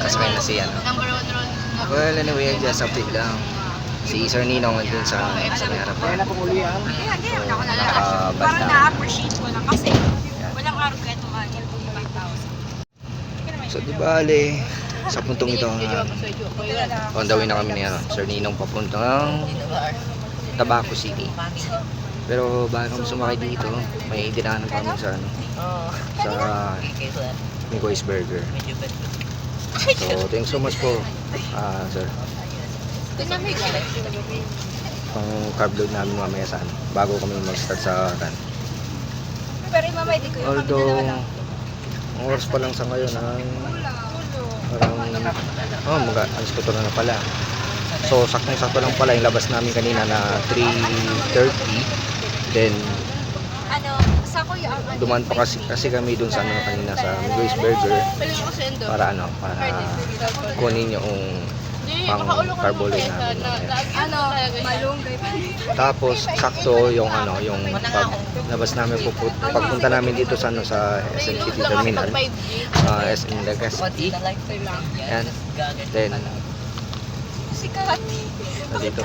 sasakay na si ano. Well, anyway, just update lang. Si Sir Ninong nandun sa may harapan. Nakabanda. Parang na-appreciate ko lang kasi walang araw kaya tumagil kung 5,000. So, di bale, sa puntong ito, on the way na kami ni Sir Ninong papuntang Tabaco City. Pero bago kami sumakay dito, may dinaanan kami sa sa Nico's Burger. So, thanks so much po, sir. Pang carb load namin mamaya sa bago kami mag-start sa run. Pero mama, hindi ko yung Although, ang oras pa lang sa ngayon parang alas 4 na pala. So, saktong-sakto lang pala yung labas namin kanina na 3:30. Then, dumaan pa kasi kami dun sa kanina sa Nico's Burger para kunin yung pang carbo load namin. Malunggay pa. Tapos sakto yung yung labas namin pagpunta namin dito sa sa SM City Terminal, SM Legazpi. And then Si Kati. dito.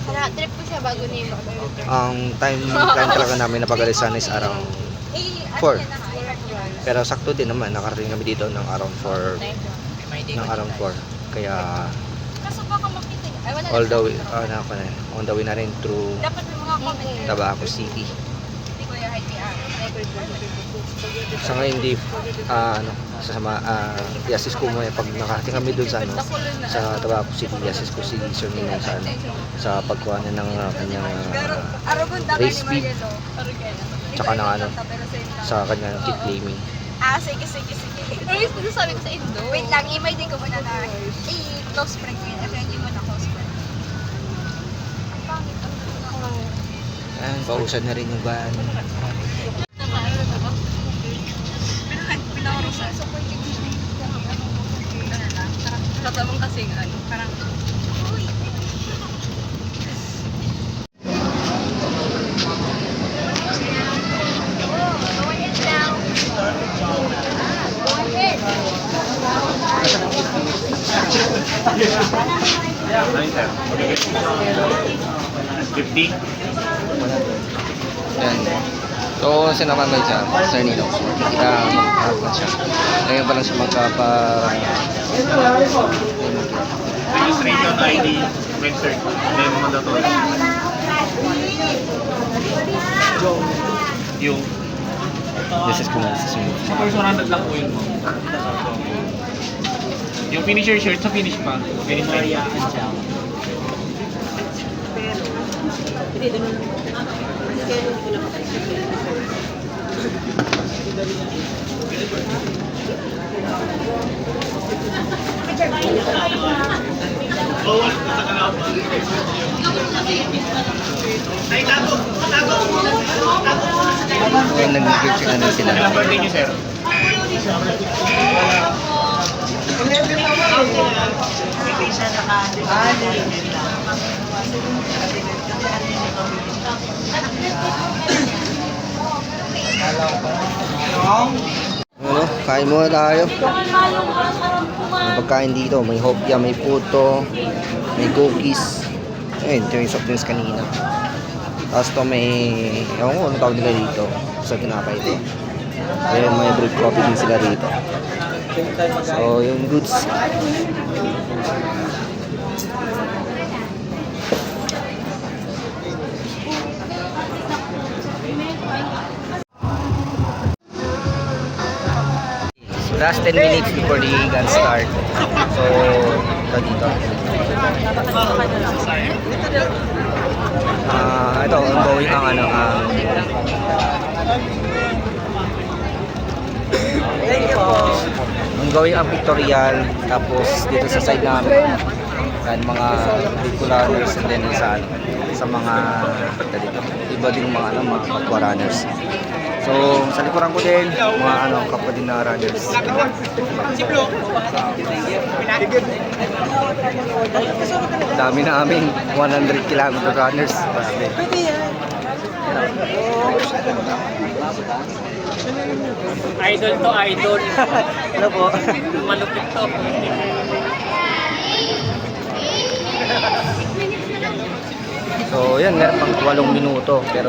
Trip ko siya bago niya. Ang time talaga namin na pag-alisan is around 4. Pero sakto din naman, nakarating kami dito ng around 4. Kaya all the way, on the way na rin through Tabaco City. Sa ngayon hindi i-assist ko mo pag nakarating kami doon sa Tabaco City, i-assist ko si Sir Ninong sa pagkuha niya ng kanyang race speed tsaka ng sa kanyang kit claiming. Sige. Pero yung sabi ko sa Indo. Wait lang, imay din ko muna na close friend ko yun. Hindi mo na close friend. Ang pangit. Ayan, pausad na rin yung van. Pinawarusan. Katamang kasi parang Yan. So, sinama mo siya, Sir Ninong. Makakapag siya. Ngayon pa lang siya Registration ID, registered, then mandatory. Yung This is kung susunod. sa personal lang po yun mo. Yung finisher shirt sa finish pa. Nag-give na sila. Ilang birthday niyo, sir? Kain muna tayo. May pagkain dito, may hopya, may puto, may cookies. Ayun, ito yung soft drinks kanina. Tapos to may, ewan ko, ano tawag nila dito sa tinapay ito. Ayun, may brewed coffee din sila dito. So, yung goods. Last 10 minutes before the gun start. So, ito dito. Ito, ongoing ang ongoing ang pictorial. Tapos dito sa side namin, yan, mga vehicle runners, and then sa mga dito, iba din mga kapwa runners. So, sa likuran ko din, mga kapwa din na runners. Dami na amin, 100 km runners. Grabe. Idol to idol. Ano po? Malupit to. So, yan, meron pang 8 minuto. Pero,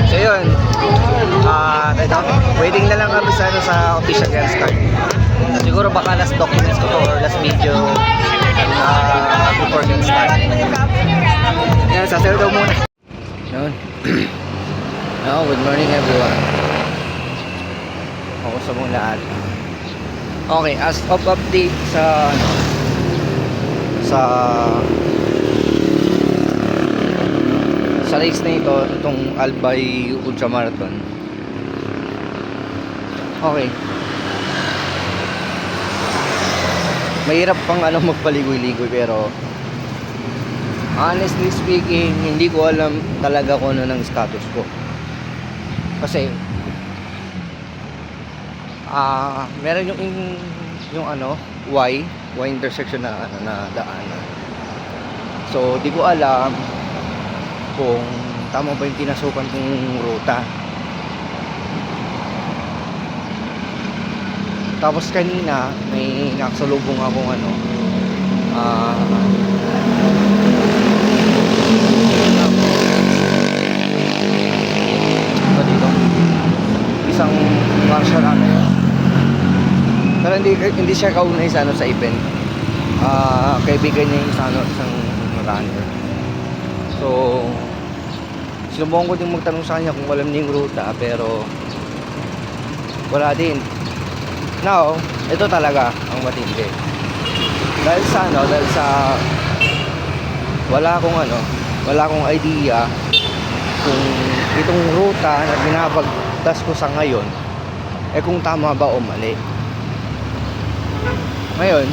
so, yun. Waiting na lang kami sa, sa official girl start. Siguro baka last documents ko to or last video before girl start. Yan, sasalo daw muna. Yun. Oh, good morning everyone. Ako sa mong lahat. Okay, as of update sa race na ito, itong Albay Ultramarathon. Okay. Mahirap pang magpaligoy-ligoy pero honestly speaking, hindi ko alam talaga kung ano ng status ko. Kasi meron yung Y intersection na daanan. So, di ko alam kung tama ba yung pinasukan kong ruta. Tapos kanina may nakasalubong akong dito isang martial yun. Pero hindi siya kaunay sa sa event. Kaibigan niya yung isang runner. So sinubukan ko din magtanong sa kanya kung alam niya yung ruta, pero wala din. Now, ito talaga ang matindi. Dahil sa wala akong idea kung itong ruta na binabagtas ko sa ngayon kung tama ba o mali. Ngayon,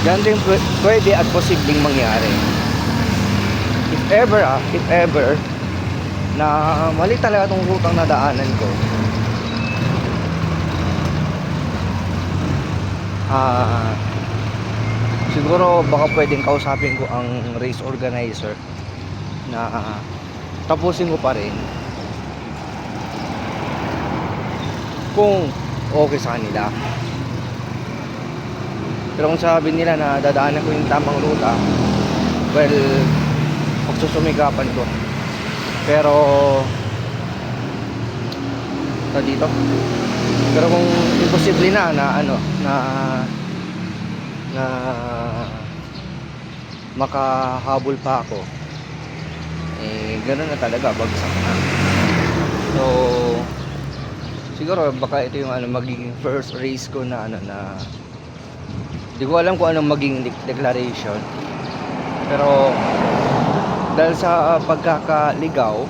yan din pwede at posibleng mangyari. If ever na mali talaga itong rutang nadaanan ko, siguro baka pwedeng kausapin ko ang race organizer na tapusin ko pa rin kung okay sa kanila. Pero kung sabi nila na dadaanan ko yung tamang ruta, well, magsusumikapan ko. Pero dito, pero kung imposible na makahabol pa ako, gano'n na talaga, bagsak na. So siguro baka ito yung magiging first race ko na di ko alam kung anong maging declaration, pero dahil sa pagkakaligaw,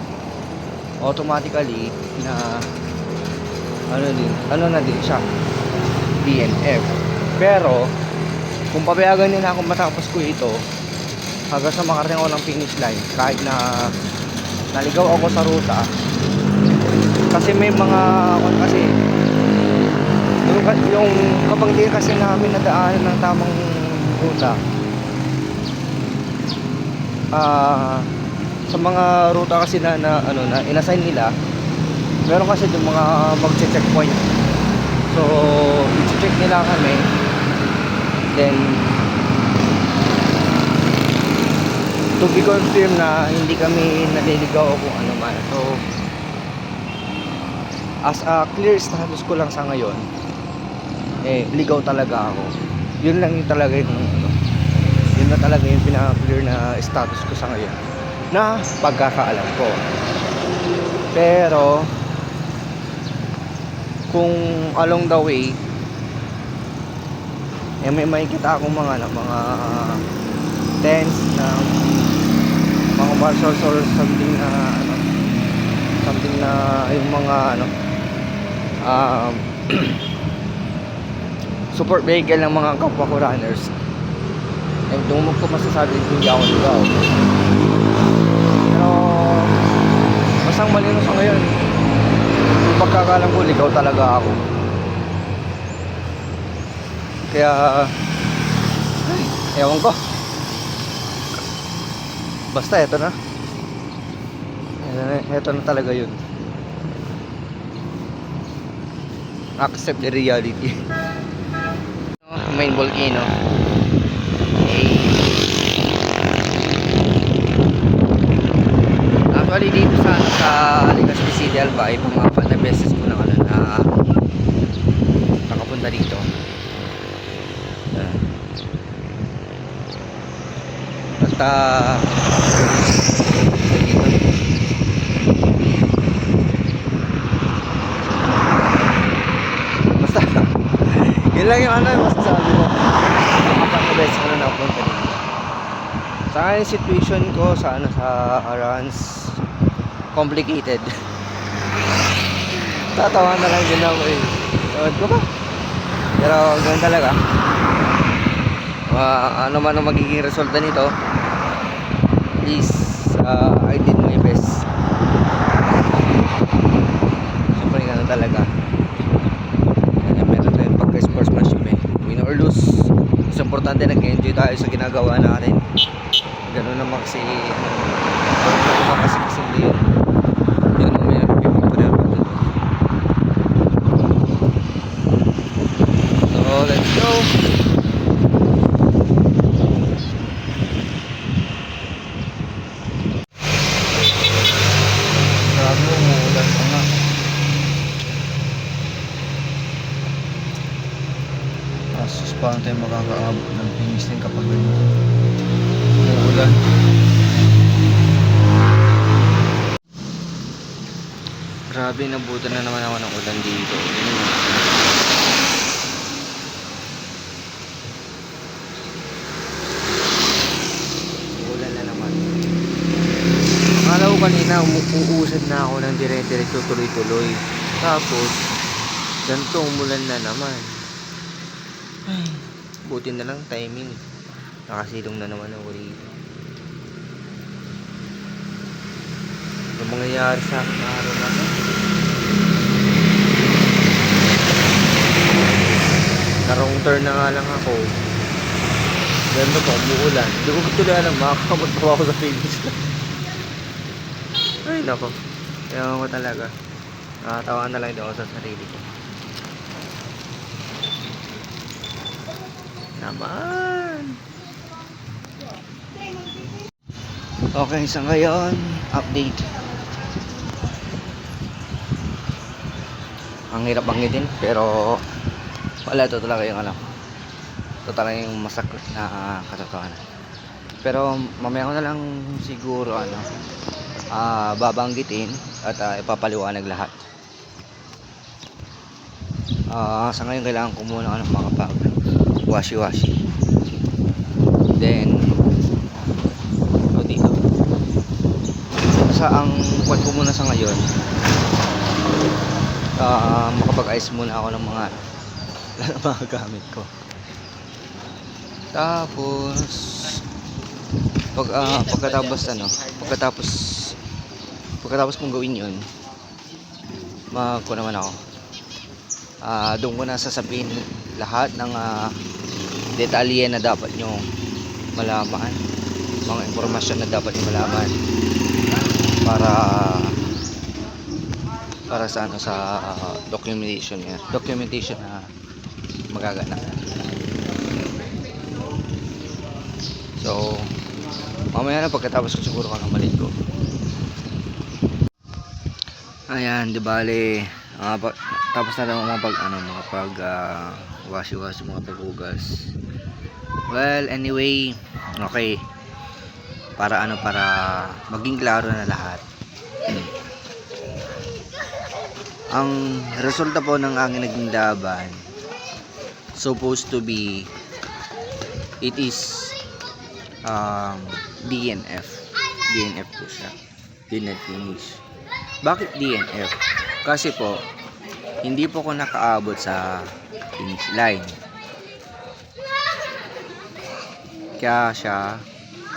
automatically na na din siya DNF. Pero kung papayagan nila akong matapos ko ito hanggang sa makarating ako ng finish line, kahit na naligaw ako sa ruta, kasi may mga yung kapag di kasi namin nadaanan ng tamang ruta, sa mga ruta kasi na inassign nila, meron kasi yung mga magche-checkpoint. So i-check nila kami, then to be confirmed na hindi kami naliligaw o kung ano man. So as a clear status ko lang sa ngayon, ligaw talaga ako. Yun lang yung talaga yun na talaga yung pinaka-clear na status ko sa ngayon na pagkakaalam ko. Pero kung along the way may makikita akong mga tents na mga marshals or something na yung mga support vehicle ng mga kapwa ko runners, doon ko masasabi hindi ako ligaw. Pero masang malino sa ngayon, yung pagkakalam ko ligaw talaga ako. Kaya, ewan ko. Basta eto na. Eto na talaga yun. Accept the reality. Main volcano. Actually dito sa Legazpi City, Albay, pang-apat na beses ko na nakapunta dito. At dito. Basta yun lang yung masasabi ko. Pang-apat na beses ko na nakapunta dito. Sa akin situation ko sa Arans, complicated. Tatawa na lang din ako eh. Ewan ko ba? Pero ganun talaga. Ano man ang magiging resulta nito, is I did my best. Siyempre ganun talaga. Meron tayong pagka-sportsmanship eh. Win or lose, mas importante nag-enjoy tayo sa ginagawa natin. Ganun naman kasi yun. Yun ang may nagpipicture pa doon. So let's go. Grabe, umuulan pa nga. Asus, paano tayo makakaabot ng finish line kapag umuulan? Grabe, nabutan na naman ako ng ulan dito. Ulan na naman. Akala ko kanina umuusad na ako ng dire-diretso tuloy-tuloy. Tapos, ganito umulan na naman. Ay, buti na lang timing. Nakasilong na naman ako rito. Ano mangyayari sa akin na araw na to? Na-wrong turn na nga lang ako. Ganda pa, umuulan. Hindi ko tuloy alam, makakamot pa ako sa finish line. Ay nako, ewan ko talaga. Nakatawa na lang din ako sa sarili ko. Naman. Okay, sa ngayon, update. Ang hirap bangitin, pero wala, ito talaga yung ito talaga yung masakit na katotohanan. Pero mamaya ko na lang siguro babanggitin at ipapaliwanag lahat. Sa ngayon kailangan ko muna makapag washi-washi. Then dito sa ang kwad ko muna sa ngayon, makapag-ayos muna ako ng mga gamit ko. Tapos pagkatapos kong gawin yun, naman ako, doon ko na sasabihin lahat ng detalye na dapat nyo malaman, mga impormasyon na dapat nyo malaman para sa documentation na magaganap. So mamaya na pagkatapos ko siguro maligo. Ayan, di bale tapos na lang washi-washi, mga paghugas. Well, anyway, okay. Para maging klaro na lahat. Ang resulta po ng aking naging laban, supposed to be, it is DNF po siya, did not finish. Bakit DNF? Kasi po hindi po ako nakaabot sa finish line, kaya siya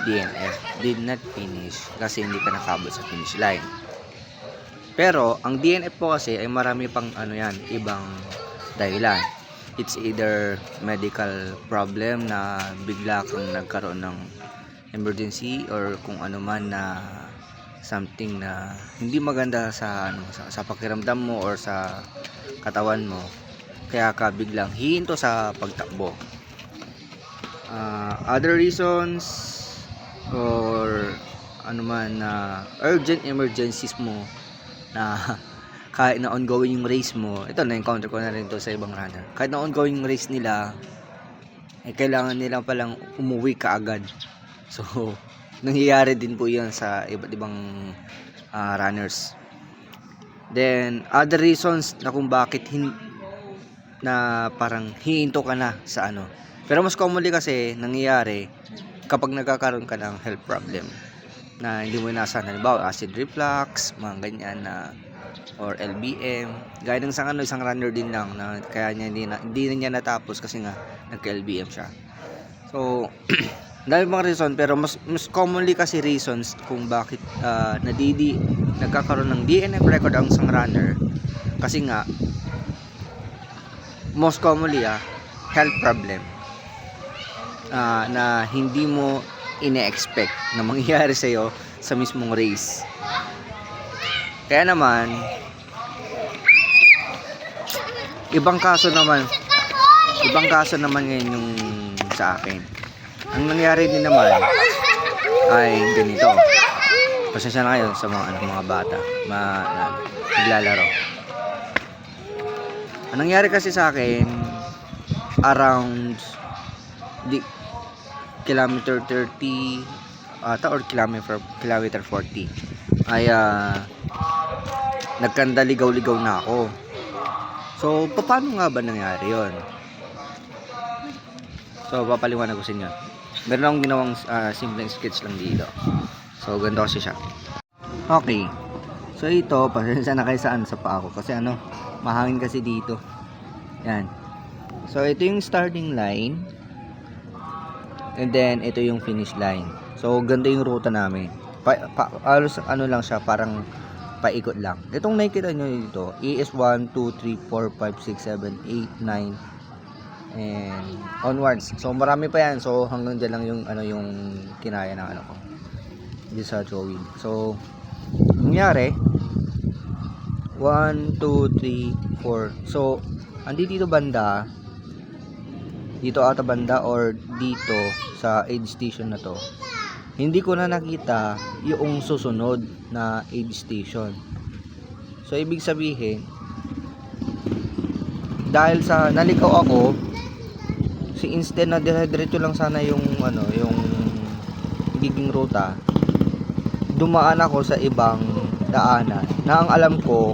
DNF, did not finish, kasi hindi ka nakaabot sa finish line. Pero ang DNF po kasi ay marami pang ibang dahilan. it's either medical problem na bigla kang nagkaroon ng emergency or kung ano man na something na hindi maganda sa sa pakiramdam mo or sa katawan mo, kaya ka biglang hihinto sa pagtakbo. Other reasons or ano man na urgent emergencies mo na kahit na ongoing yung race mo, ito na-encounter ko na rin to sa ibang runner, kahit na ongoing race nila, kailangan nila palang umuwi kaagad. So nangyayari din po yan sa iba't ibang runners. Then other reasons na kung bakit na parang hihinto ka na sa pero mas commonly kasi nangyayari kapag nagkakaroon ka ng health problem na hindi mo inasahan, halimbawa acid reflux, mga ganyan na, or LBM, gaya ng isang runner din lang na kaya niya hindi na niya natapos kasi nga nagka-LBM siya. So dami pang reason, pero mas commonly kasi reasons kung bakit nagkakaroon ng DNF record ang isang runner, kasi nga most commonly health problem na hindi mo ine-expect na mangyayari sa'yo sa mismong race. Kaya naman ibang kaso naman ngayon yung sa akin. Ang nangyari din naman ay ganito. Pasensya na kayo sa mga bata naglalaro. Ang nangyari kasi sa akin around kilometer 30 or kilometer 40 ay nagkandaligaw-ligaw na ako. So paano nga ba nangyari yon? So papaliwanag ko sa inyo. Meron akong ginawang simpleng sketch lang dito. So ganito kasi siya. Okay. So ito, pasensya na kayo sa paa ko kasi mahangin kasi dito. Yan. So ito yung starting line. And then ito yung finish line. So ganda yung ruta namin. Lang siya, parang paikot lang. Itong nakikita nyo dito, is 1, 2, 3, 4, 5, 6, 7, 8, 9 and onwards. So marami pa yan. So hanggang dyan lang yung kinaya ng ko dito sa drawing. So nangyari 1, 2, 3, 4. So andito banda, dito ata banda or dito sa aid station na to, hindi ko na nakita yung susunod na aid station. So ibig sabihin, dahil sa nalikaw ako, instead na diretso lang sana yung giging ruta, dumaan ako sa ibang daanan na ang alam ko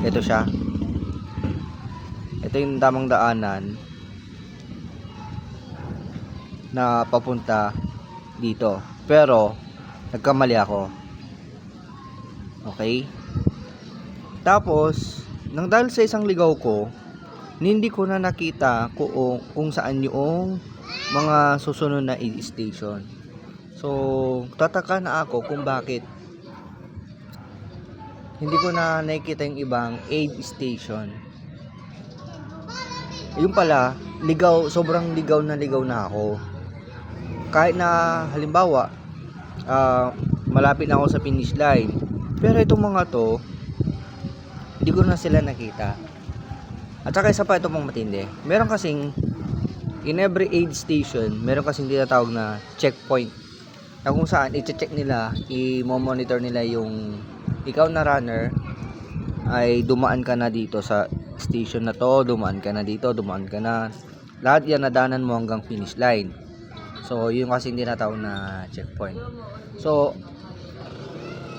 ito siya. Ito yung tamang daanan na papunta dito, pero nagkamali ako. Okay? Tapos dahil sa isang ligaw ko, hindi ko na nakita kung saan yung mga susunod na aid station. So tataka na ako kung bakit hindi ko na nakikita yung ibang aid station. Yung pala, sobrang ligaw na ako. Kahit na halimbawa malapit na ako sa finish line, pero itong mga to hindi ko na sila nakita. At saka isa pa, ito pang matindi, meron kasing in every aid station, meron kasing tinatawag na checkpoint na kung saan i-check nila, i-monitor nila yung ikaw na runner ay dumaan ka na dito sa station na to, dumaan ka na dito, dumaan ka na, lahat yan nadanan mo hanggang finish line. So yun kasi tinatawag na checkpoint. So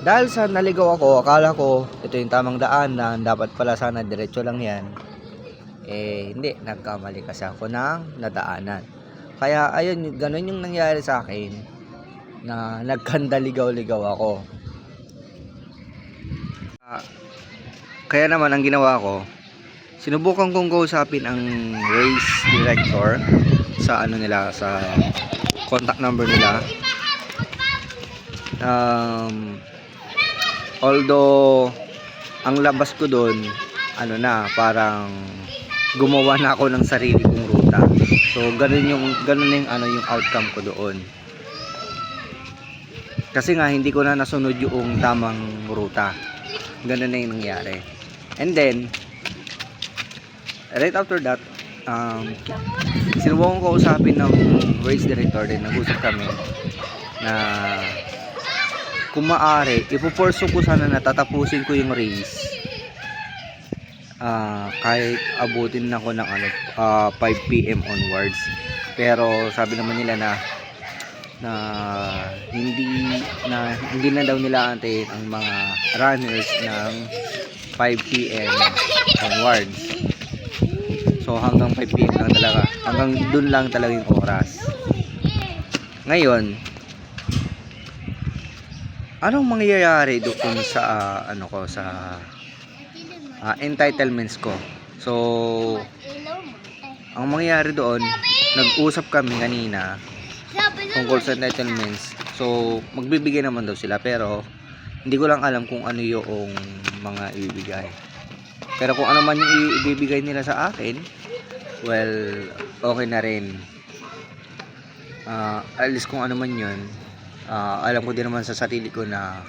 dahil sa naligaw ako, akala ko ito yung tamang daan na dapat pala sana diretso lang yan, hindi, nagkamali kasi ako ng nadaanan. Kaya ayun, ganun yung nangyari sa akin, na nagkandaligaw-ligaw ako. Kaya naman ang ginawa ko, sinubukan kong kausapin ang race director sa sa contact number nila. Although ang labas ko doon parang gumawa na ako ng sarili kong ruta. So ganun na yung ano yung outcome ko doon. Kasi nga hindi ko na nasunod yung tamang ruta. Ganun na yung nangyari. And then right after that, sinubukan ko usapin ng race director din. Nag-usap kami na kung maaari, ipuporso ko sana na tatapusin ko yung race. Kahit abutin na ako ng 5 PM onwards. Pero sabi naman nila na hindi na daw nila antayin ang mga runners ng 5 PM onwards. So hanggang 5 PM lang talaga. Hanggang dun lang talaga yung oras. Ngayon, anong mangyayari doon sa entitlements ko? So ang mangyayari doon, nag-usap kami kanina tungkol sa entitlements. So magbibigay naman daw sila, pero hindi ko lang alam kung ano yung mga ibibigay. Pero kung ano man yung ibibigay nila sa akin, well, okay na rin. At least kung ano man yun, alam ko din naman sa sarili ko na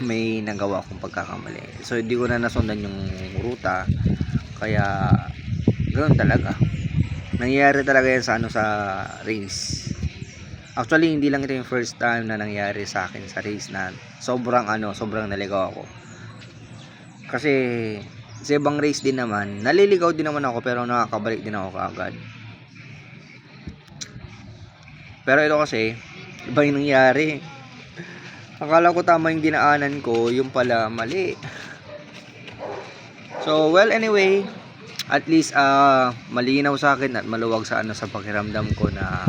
may nagawa akong pagkakamali. So hindi ko na nasundan yung ruta. Kaya ganoon talaga. Nangyayari talaga yan sa race. Actually, hindi lang ito yung first time na nangyari sa akin sa race na sobrang naligaw ako. Kasi sa ibang race din naman, naliligaw din naman ako, pero nakakabalik din ako kaagad. Pero ito kasi, iba yung nangyari. Akala ko tama yung dinaanan ko, yung pala mali. So, well, anyway, at least malinaw sa akin at maluwag sa pakiramdam ko na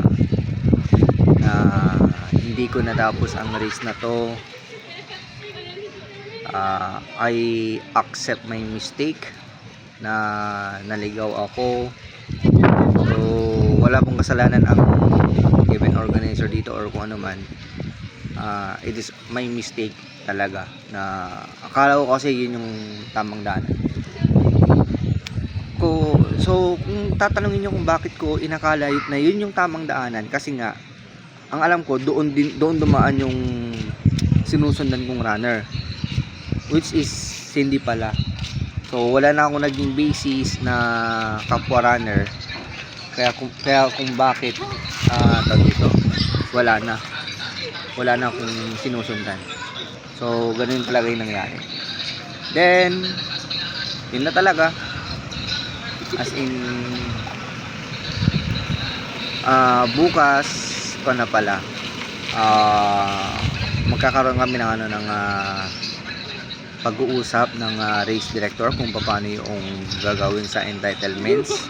hindi ko natapos ang race na to. I accept my mistake na naligaw ako. So wala pong kasalanan ang event organizer dito or kung ano man. It is my mistake talaga, na akala ko kasi yun yung tamang daanan. So kung tatanungin nyo kung bakit ko inakala na yun yung tamang daanan, kasi nga ang alam ko doon dumaan yung sinusundan kong runner, which is hindi pala. So wala na akong naging basis na kapwa runner, kaya kung bakit dito wala na akong sinusundan. So ganun talaga yung nangyari. Then yun na talaga, as in bukas pa na pala magkakaroon kami ng pag-uusap ng race director kung paano yung gagawin sa entitlements,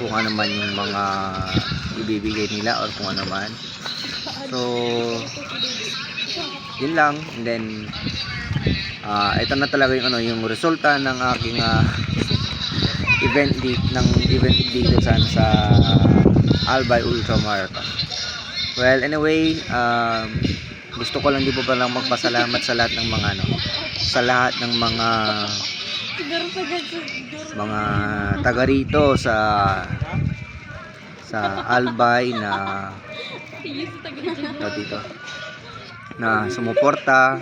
kung ano man yung mga ibibigay nila or kung ano man. So yun lang. And then ito na talaga yung resulta ng aking event dito sa Albay Ultra Marathon. Well, anyway, gusto ko lang din po palang magpasalamat sa lahat ng mga taga rito sa Albay na sumuporta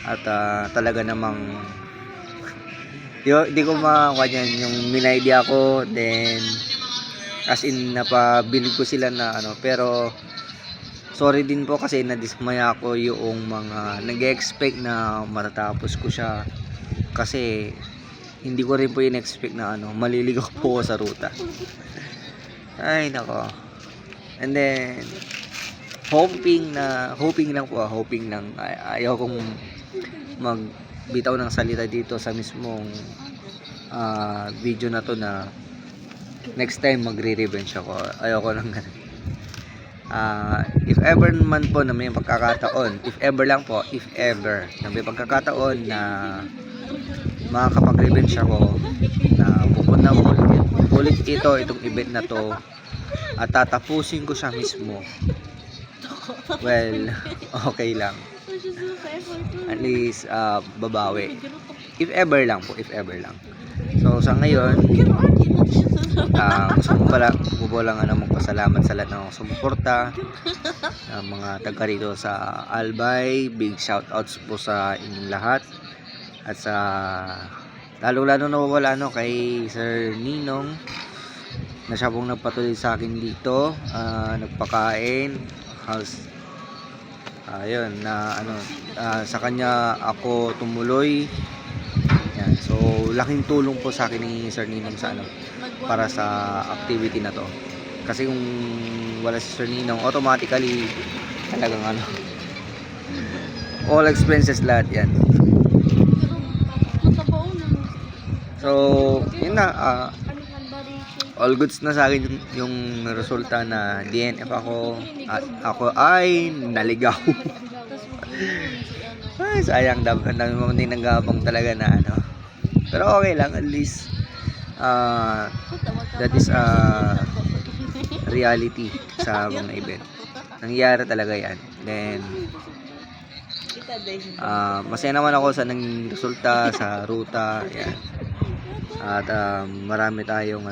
at talaga namang di ko makakuha yan yung minidea ko, then as in napabilib ko sila na pero sorry din po kasi nadismaya ako yung mga nag-expect na matatapos ko siya, kasi hindi ko rin po in-expect na maliligaw po sa ruta. Ay nako. And then hoping lang ayaw kong magbitaw ng salita dito sa mismong video na to, na next time magre-revenge ako. Ayaw ko lang ganun. If ever man po na may pagkakataon, if ever na may pagkakataon na makakapag-revenge ako, na pupunta mo ulit itong event na to at tatapusin ko siya mismo, well, okay lang. At least babawi. If ever lang. So sa ngayon, gusto ko lang magpasalamat sa lahat ng sumuporta, mga taga rito sa Albay. Big shoutouts po sa inyong lahat, at sa lalo na wala kay Sir Ninong, na siya pong nagpatuloy sa akin dito, nagpakain, house, ayun, na sa kanya ako tumuloy. Yan. So laking tulong po sa akin ni Sir Ninong sa para sa activity na to. Kasi kung wala si Sir Ninong, automatically talagang all expenses lahat yan. So yun na, all goods na sa akin yung resulta na DNF ako, at ako ay naligaw. Ay, sayang, ang dami mo din nanggabang talaga na pero okay lang, at least that is reality sa mga event. Nangyayari talaga yan. Then masaya naman ako sa nang resulta sa ruta yan. At marami tayong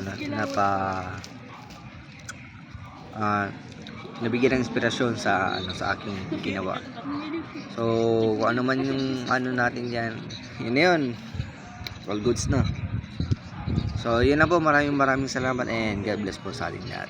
nabigyan ng inspirasyon sa sa aking ginawa. So kung ano man yung natin diyan, yun na yun, all goods na. So yun na po, maraming salamat, and God bless po sa ating lahat.